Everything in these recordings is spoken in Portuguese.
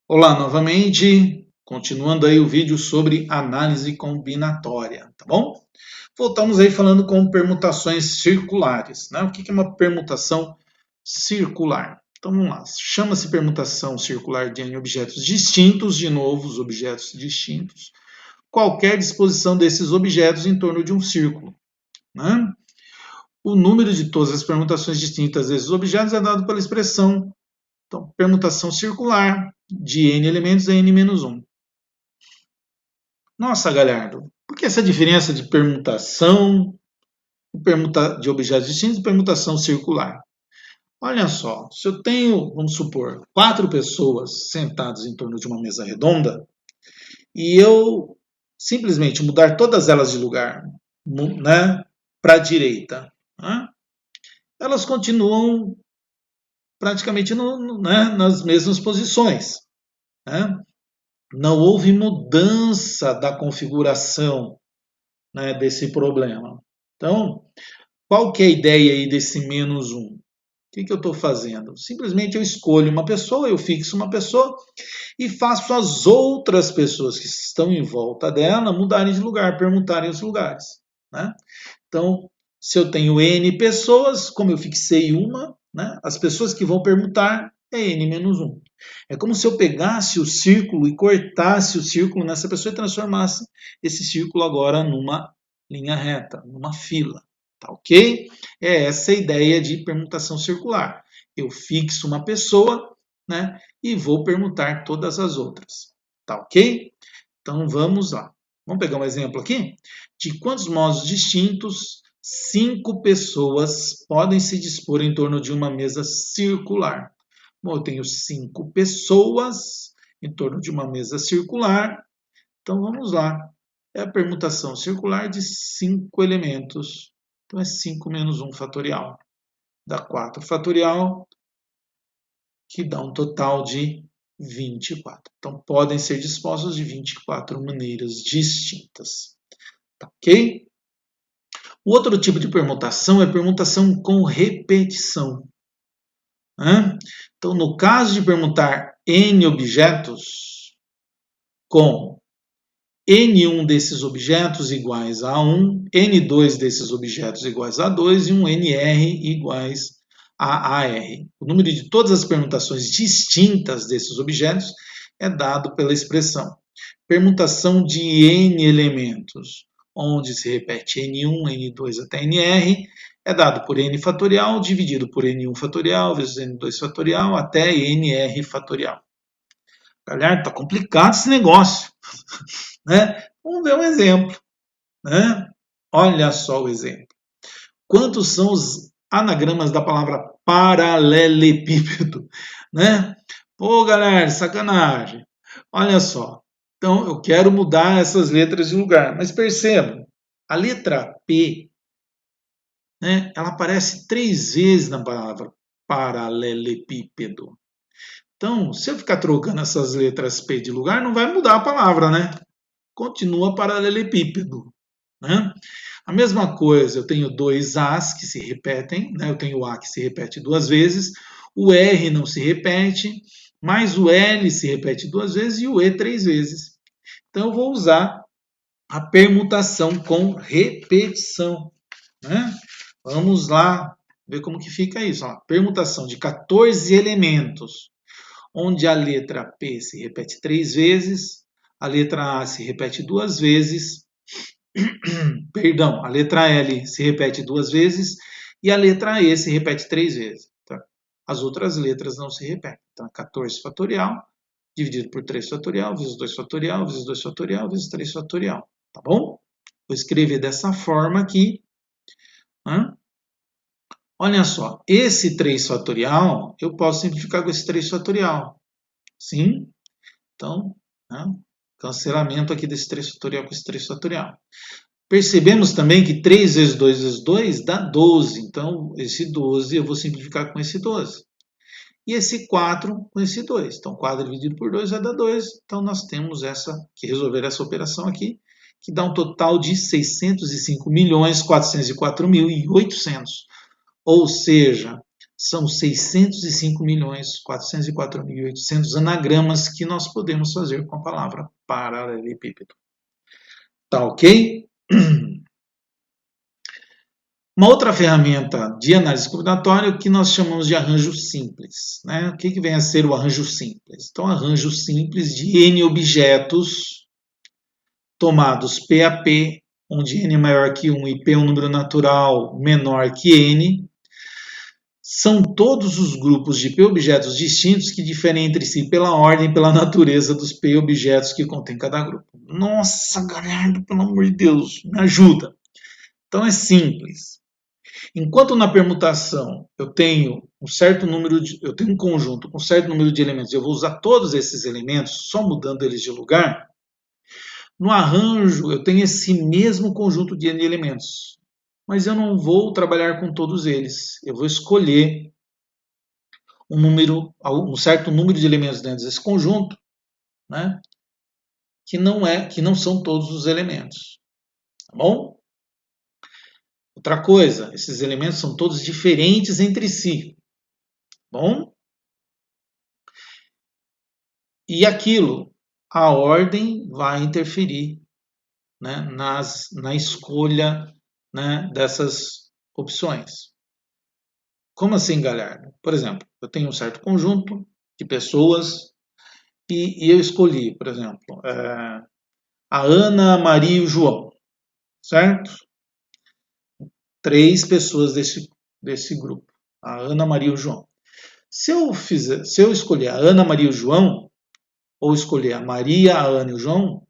Olá novamente, continuando aí o vídeo sobre análise combinatória, tá bom? Voltamos aí falando com permutações circulares, né? O que é uma permutação circular? Então vamos lá, chama-se permutação circular de N objetos distintos, de novo, os objetos distintos, qualquer disposição desses objetos em torno de um círculo, né? O número de todas as permutações distintas desses objetos é dado pela expressão, então, permutação circular de N elementos é N menos 1. Nossa, Galhardo, por que essa diferença de permutação de objetos distintos e permutação circular? Olha só, se eu tenho, vamos supor, 4 pessoas sentadas em torno de uma mesa redonda e eu simplesmente mudar todas elas de lugar, né, para a direita, né, elas continuam praticamente nas mesmas posições. Né? Não houve mudança da configuração, né, desse problema. Então, qual que é a ideia aí desse menos 1? O que eu estou fazendo? Simplesmente eu escolho uma pessoa, eu fixo uma pessoa e faço as outras pessoas que estão em volta dela mudarem de lugar, permutarem os lugares. Né? Então, se eu tenho N pessoas, como eu fixei uma, né, as pessoas que vão permutar é N menos 1. É como se eu pegasse o círculo e cortasse o círculo nessa pessoa e transformasse esse círculo agora numa linha reta, numa fila. Tá ok? É essa a ideia de permutação circular. Eu fixo uma pessoa, né, e vou permutar todas as outras. Tá ok? Então vamos lá. Vamos pegar um exemplo aqui? De quantos modos distintos 5 pessoas podem se dispor em torno de uma mesa circular? Bom, eu tenho 5 pessoas em torno de uma mesa circular. Então vamos lá. É a permutação circular de 5 elementos. Então é 5 menos 1 fatorial. Dá 4 fatorial, que dá um total de 24. Então podem ser dispostos de 24 maneiras distintas. Tá ok? O outro tipo de permutação é permutação com repetição. Né? Então, no caso de permutar N objetos com N1 desses objetos iguais a 1, N2 desses objetos iguais a 2 e um NR iguais a AR. O número de todas as permutações distintas desses objetos é dado pela expressão permutação de N elementos, onde se repete N1, N2 até NR, é dado por N fatorial dividido por N1 fatorial vezes N2 fatorial até NR fatorial. Galera, tá complicado esse negócio. Né? Vamos ver um exemplo. Né? Olha só o exemplo. Quantos são os anagramas da palavra paralelepípedo? Né? Pô, galera, sacanagem. Olha só. Então, eu quero mudar essas letras de lugar. Mas percebam, a letra P, né, ela aparece 3 vezes na palavra paralelepípedo. Então, se eu ficar trocando essas letras P de lugar, não vai mudar a palavra, né? Continua paralelepípedo. Né? A mesma coisa, eu tenho 2 As que se repetem, né? Eu tenho o A que se repete 2 vezes, o R não se repete, mas o L se repete 2 vezes e o E 3 vezes. Então, eu vou usar a permutação com repetição. Né? Vamos lá ver como que fica isso. Ó. Permutação de 14 elementos, onde a letra P se repete 3 vezes, a letra A se repete 2 vezes, perdão, a letra L se repete 2 vezes e a letra E se repete 3 vezes. Tá? As outras letras não se repetem. Então, 14 fatorial dividido por 3 fatorial, vezes 2 fatorial, vezes 2 fatorial, vezes 3 fatorial. Tá bom? Vou escrever dessa forma aqui. Né? Olha só, esse 3 fatorial, eu posso simplificar com esse 3 fatorial. Sim? Então, né? Cancelamento aqui desse 3 fatorial com esse 3 fatorial. Percebemos também que 3 vezes 2 vezes 2 dá 12. Então, esse 12 eu vou simplificar com esse 12. E esse 4 com esse 2. Então, 4 dividido por 2 vai dar 2. Então, nós temos que resolver essa operação aqui, que dá um total de 605.404.800. Ou seja, São 605.404.800 anagramas que nós podemos fazer com a palavra paralelepípedo. Tá ok? Uma outra ferramenta de análise combinatória que nós chamamos de arranjo simples. Né? O que vem a ser o arranjo simples? Então, arranjo simples de N objetos tomados P a P, onde N é maior que 1 e P é um número natural menor que N. São todos os grupos de P objetos distintos que diferem entre si pela ordem e pela natureza dos P objetos que contém cada grupo. Nossa, galera, pelo amor de Deus, me ajuda. Então é simples. Enquanto na permutação eu tenho um conjunto com um certo número de elementos, eu vou usar todos esses elementos, só mudando eles de lugar. No arranjo, eu tenho esse mesmo conjunto de N elementos, mas eu não vou trabalhar com todos eles. Eu vou escolher um certo número de elementos dentro desse conjunto, né, que não são todos os elementos. Tá bom? Outra coisa, esses elementos são todos diferentes entre si. Tá bom? E aquilo, a ordem vai interferir, né, na escolha, né, dessas opções. Como assim, galera? Por exemplo, eu tenho um certo conjunto de pessoas e eu escolhi, por exemplo, a Ana, a Maria e o João, certo? 3 pessoas desse grupo, a Ana, a Maria e o João. Se eu escolher a Ana, a Maria e o João, ou escolher a Maria, a Ana e o João,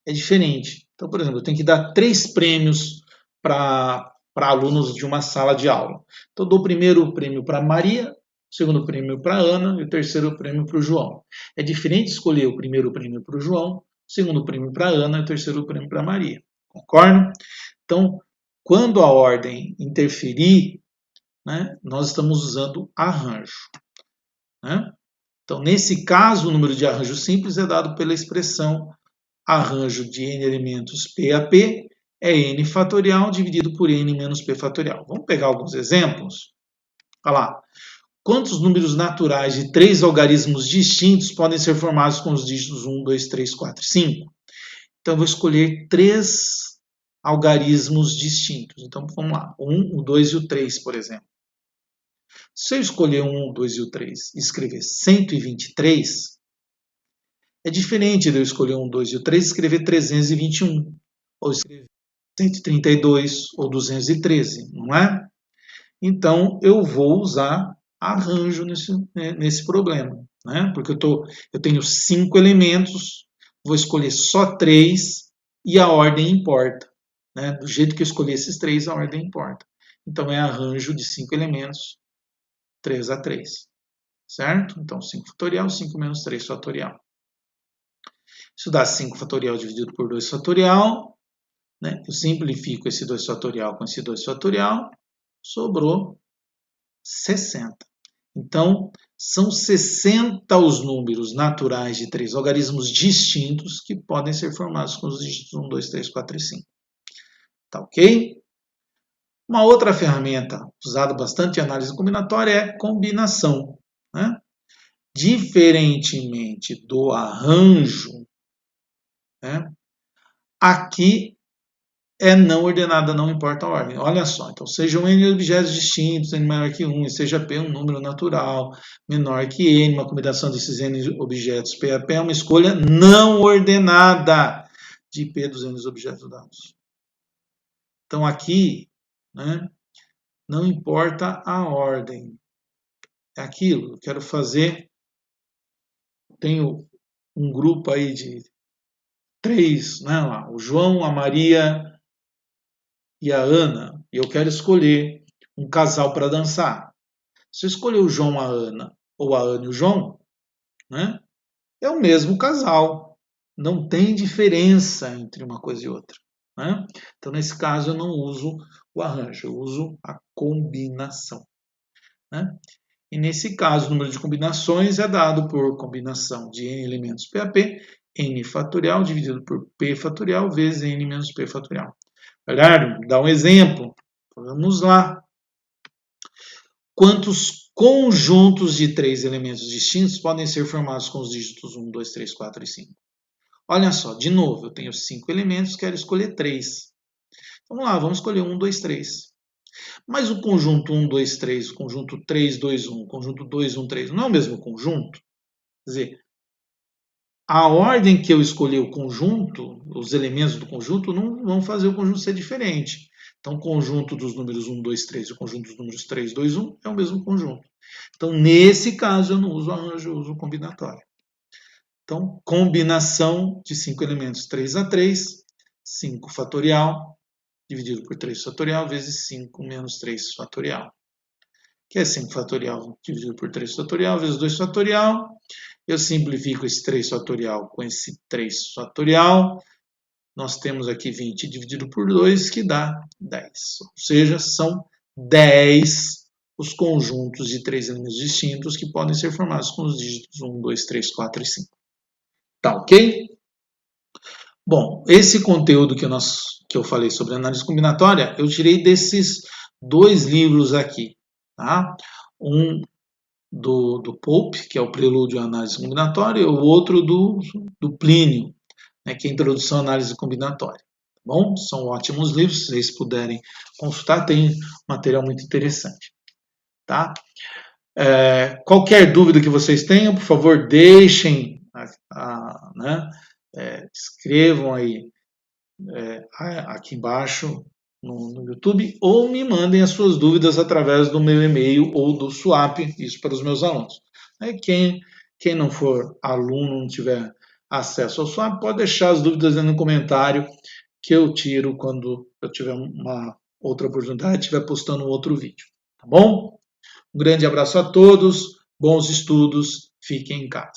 é diferente. Então, por exemplo, eu tenho que dar 3 prêmios para alunos de uma sala de aula. Então, eu dou o primeiro prêmio para a Maria, o segundo prêmio para a Ana e o terceiro prêmio para o João. É diferente escolher o primeiro prêmio para o João, o segundo prêmio para a Ana e o terceiro prêmio para a Maria. Concorda? Então, quando a ordem interferir, né, nós estamos usando arranjo. Né? Então, nesse caso, o número de arranjo simples é dado pela expressão arranjo de n elementos P a P é n fatorial dividido por n menos P fatorial. Vamos pegar alguns exemplos? Olha lá. Quantos números naturais de 3 algarismos distintos podem ser formados com os dígitos 1, 2, 3, 4 e 5? Então, eu vou escolher 3 algarismos distintos. Então, vamos lá. O 1, o 2 e o 3, por exemplo. Se eu escolher o 1, o 2 e o 3 e escrever 123, é diferente de eu escolher o 1, 2 e o 3 e escrever 321, ou escrever 132 ou 213, não é? Então, eu vou usar arranjo nesse problema, né? Porque eu tenho 5 elementos, vou escolher só 3 e a ordem importa. Né? Do jeito que eu escolhi esses 3, a ordem importa. Então, é arranjo de 5 elementos, 3 a 3. Certo? Então, 5 fatorial, 5 menos 3 fatorial. Isso dá 5 fatorial dividido por 2 fatorial. Né? Eu simplifico esse 2 fatorial com esse 2 fatorial. Sobrou 60. Então, são 60 os números naturais de 3 algarismos distintos que podem ser formados com os dígitos 1, 2, 3, 4 e 5. Tá ok? Uma outra ferramenta usada bastante em análise combinatória é combinação. Né? Diferentemente do arranjo, né? Aqui é não ordenada, não importa a ordem. Olha só, então sejam N objetos distintos, N maior que 1, e seja P um número natural menor que N, uma combinação desses N objetos P a P é uma escolha não ordenada de P dos N objetos dados. Então aqui, né, não importa a ordem. É aquilo, eu quero fazer, tenho um grupo aí de 3, né, lá, o João, a Maria e a Ana, e eu quero escolher um casal para dançar. Se eu escolher o João, a Ana, ou a Ana e o João, né, é o mesmo casal. Não tem diferença entre uma coisa e outra. Né? Então, nesse caso, eu não uso o arranjo, eu uso a combinação. Né? E nesse caso, o número de combinações é dado por combinação de n elementos P a P, n fatorial dividido por P fatorial vezes n menos P fatorial. Galera, dá um exemplo. Vamos lá. Quantos conjuntos de 3 elementos distintos podem ser formados com os dígitos 1, 2, 3, 4 e 5. Olha só, de novo, eu tenho 5 elementos, quero escolher 3. Vamos lá, vamos escolher 1, 2, 3. Mas o conjunto 1, 2, 3, o conjunto 3, 2, 1, o conjunto 2, 1, 3, não é o mesmo conjunto? Quer dizer, a ordem que eu escolhi o conjunto, os elementos do conjunto, não vão fazer o conjunto ser diferente. Então, o conjunto dos números 1, 2, 3 e o conjunto dos números 3, 2, 1 é o mesmo conjunto. Então, nesse caso, eu não uso arranjo, eu uso combinatório. Então, combinação de 5 elementos, 3 a 3, 5 fatorial, dividido por 3 fatorial, vezes 5 menos 3 fatorial. Que é 5 fatorial dividido por 3 fatorial, vezes 2 fatorial. Eu simplifico esse 3 fatorial com esse 3 fatorial. Nós temos aqui 20 dividido por 2, que dá 10. Ou seja, são 10 os conjuntos de 3 elementos distintos que podem ser formados com os dígitos 1, 2, 3, 4 e 5. Tá ok? Bom, esse conteúdo que eu falei sobre análise combinatória, eu tirei desses 2 livros aqui. Tá? Um do Pope, que é o Prelúdio à Análise Combinatória, e o outro do Plínio, né, que é a Introdução à Análise Combinatória. Tá bom? São ótimos livros, se vocês puderem consultar, tem material muito interessante. Tá? Qualquer dúvida que vocês tenham, por favor, deixem, né, escrevam aí aqui embaixo no YouTube, ou me mandem as suas dúvidas através do meu e-mail ou do Swap, isso para os meus alunos. Quem não for aluno, não tiver acesso ao Swap, pode deixar as dúvidas no comentário que eu tiro quando eu tiver uma outra oportunidade, estiver postando um outro vídeo. Tá bom? Um grande abraço a todos, bons estudos, fiquem em casa.